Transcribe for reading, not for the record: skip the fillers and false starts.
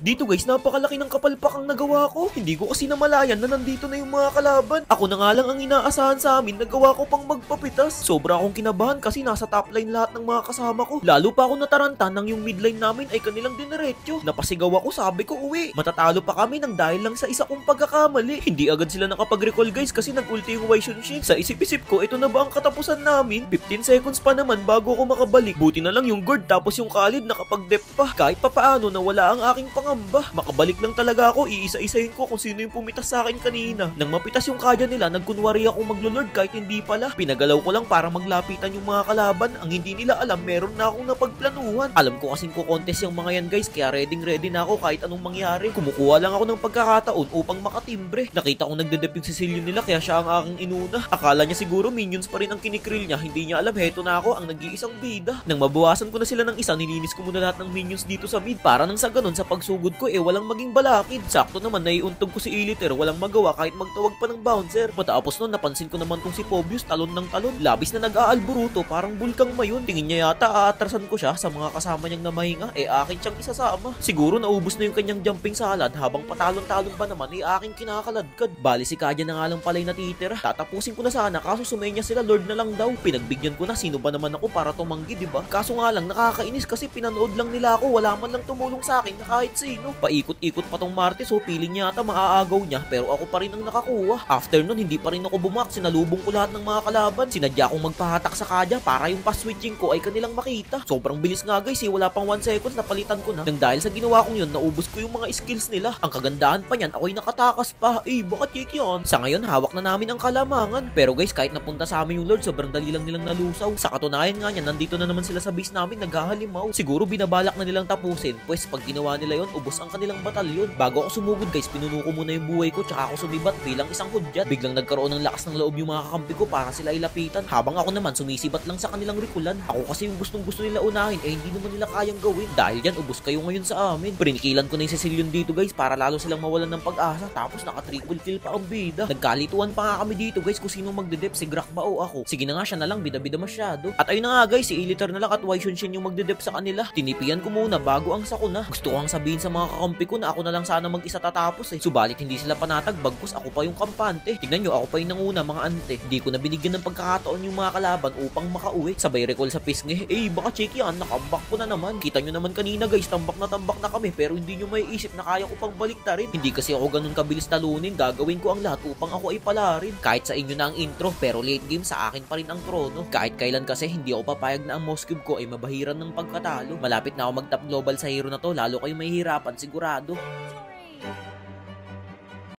Dito guys, napakalaki ng kapalpakang nagawa ko. Hindi ko kasi namalayan na nandito na yung mga kalaban. Ako na nga lang ang inaasahan sa amin, nagawa ko pang magpapitas. Sobra akong kinabahan kasi nasa top line lahat ng mga kasama ko. Lalo pa ako nataranta nang yung midline namin ay kanilang dinerecho. Napasigaw ako, sabi ko uwi. Matatalo pa kami nang dahil lang sa isa kong pagkakamali. Hindi agad sila nakapag-recall guys kasi nag-ulti yung Wai Shunshin. Sa isip-isip ko, ito na ba ang katapusan namin? 15 seconds pa naman bago ako makabalik. Buti na lang yung guard tapos yung Khalid nakapag-dep pa. Kahit papaano nawala ang aking pangamba. Makabalik lang talaga ako, iisa-isahin ko kung sino yung pumitas sa akin kanina. Nang mapitas yung kaya nila, nagkunwari ako maglolord kahit hindi pala. Pinagalaw ko lang para maglapitan yung mga kalaban. Ang hindi nila alam, meron na akong napagplanuhan. Alam ko kasing kukontes yung mga yan guys, kaya ready na ako kahit anong mangyari. Kumukuha lang ako ng pagkakataon upang makatimbre. Nakita ko nagdedep yung Cecilion nila kaya siya ang aking inuna. Akala niya siguro minions pa rin ang kinikrill niya. Hindi niya alam, heto na ako ang nag-iisang bida. Nang mabawasan ko na sila ng isa, nilinis ko muna lahat ng minions dito sa mid. Para nang sa ganun, sa pagsugod ko walang maging balakid. Sakto naman, naiuntog ko si Iliter. Walang magawa kahit magtawag pa ng bouncer. Matapos nun, napansin ko naman tong si Pobius, talon ng talon. Labis na nag-aalburuto, parang bulkang mayon. Tingin niya yata aatrasan ko siya sa mga kasama niyang namahinga. Akin siyang isasama. Siguro naubos na yung kanyang jumping salad habang patalon-talon pa naman aking kinakaladkad. Bali si Kaja na nga lang pala'y natitira. Tatapusin ko na sana kaso sumenya sila, Lord na lang daw. Pinagbigyan ko na, sino ba naman ako para tumanggi, diba? Kaso nga lang nakakainis kasi pinanood lang nila ako, wala man lang tumulong sa akin na kahit sino. Paikot-ikot pa tong Martes, so feeling niya ata maaagaw niya pero ako pa rin ang nakakuha. After nun, hindi pa rin ako bumak, sinalubong ko lahat ng mga kalaban. Sinadya kong magpahatak sa Kaja para yung pa-switching ko ay kanilang makita. Sobrang bilis nga guys, wala pang 1 seconds napalitan ko na. Nang dahil sa ginawa kong yun, naubos ko yung mga skills nila. Ang kagandahan pa niyan, ako'y nakatakas pa. Bakit yik yun? Sa ngayon, hawak na namin ang kalamangan. Pero guys, kahit napunta sa amin yung Lord, sobrang dali lang nilang nalusaw. Sa katunayan nga niyan, nandito na naman sila sa base namin, naghahalimaw. Siguro binabalak na nilang tapusin, pues pag ginawa nila yon, ubos ang kanilang batalyon. Bago ako sumugod guys, pinuno ko muna yung buhay ko tsaka ako sumibat bilang isang hudyat. Biglang nagkaroon ng lakas ng loob yung mga kakampi ko para sila ilapitan. Habang ako naman sumisibat lang sa kanilang rikulan. Ako kasi yung gustong-gusto nila unahin, hindi naman nila kayang gawin. Dahil yan, ubos kayo ngayon sa amin. Prinikilan ko na yung Cecilion dito guys para lalo silang mawalan ng pag-asa. Tapos naka-triple kill pa ang bida. Nagkalituan pa nga kami dito guys kung sino magdedep, si Grak ba o ako. Sige na nga, siya na lang, bida-bida masyado. At ayun na nga guys, si Iliter na lang at Wai Shunshin yung magdedep sa kanila. Tinipian ko muna bago ang sakuna. Gusto ko ang sabihin sa mga kakampi ko na ako na lang sana mag-isa tatapos Subalit hindi sila panatag, bagkus ako pa yung kampante. Tignan nyo, ako pa yung nanguna mga ante. Hindi ko na binigyan ng pagkakataon yung mga kalaban upang makauwi. Sabay recall sa pisngi. Baka check yan, nakambak ko na naman. Kita nyo naman kanina guys, tambak na kami pero hindi nyo may isip na kaya ko pang baliktarin. Hindi kasi ako ganun kabilis talunin, gagawin ko ang lahat upang ako ay palarin. Kahit sa inyo na ang intro, pero late game sa akin pa rin ang trono. Kahit kailan kasi hindi ako papayag na ang Mouse Cube ko ay mabahiran ng pagkatalo. Malapit na ako mag-top global sa hero na to, lalo kayo mahihirapan sigurado.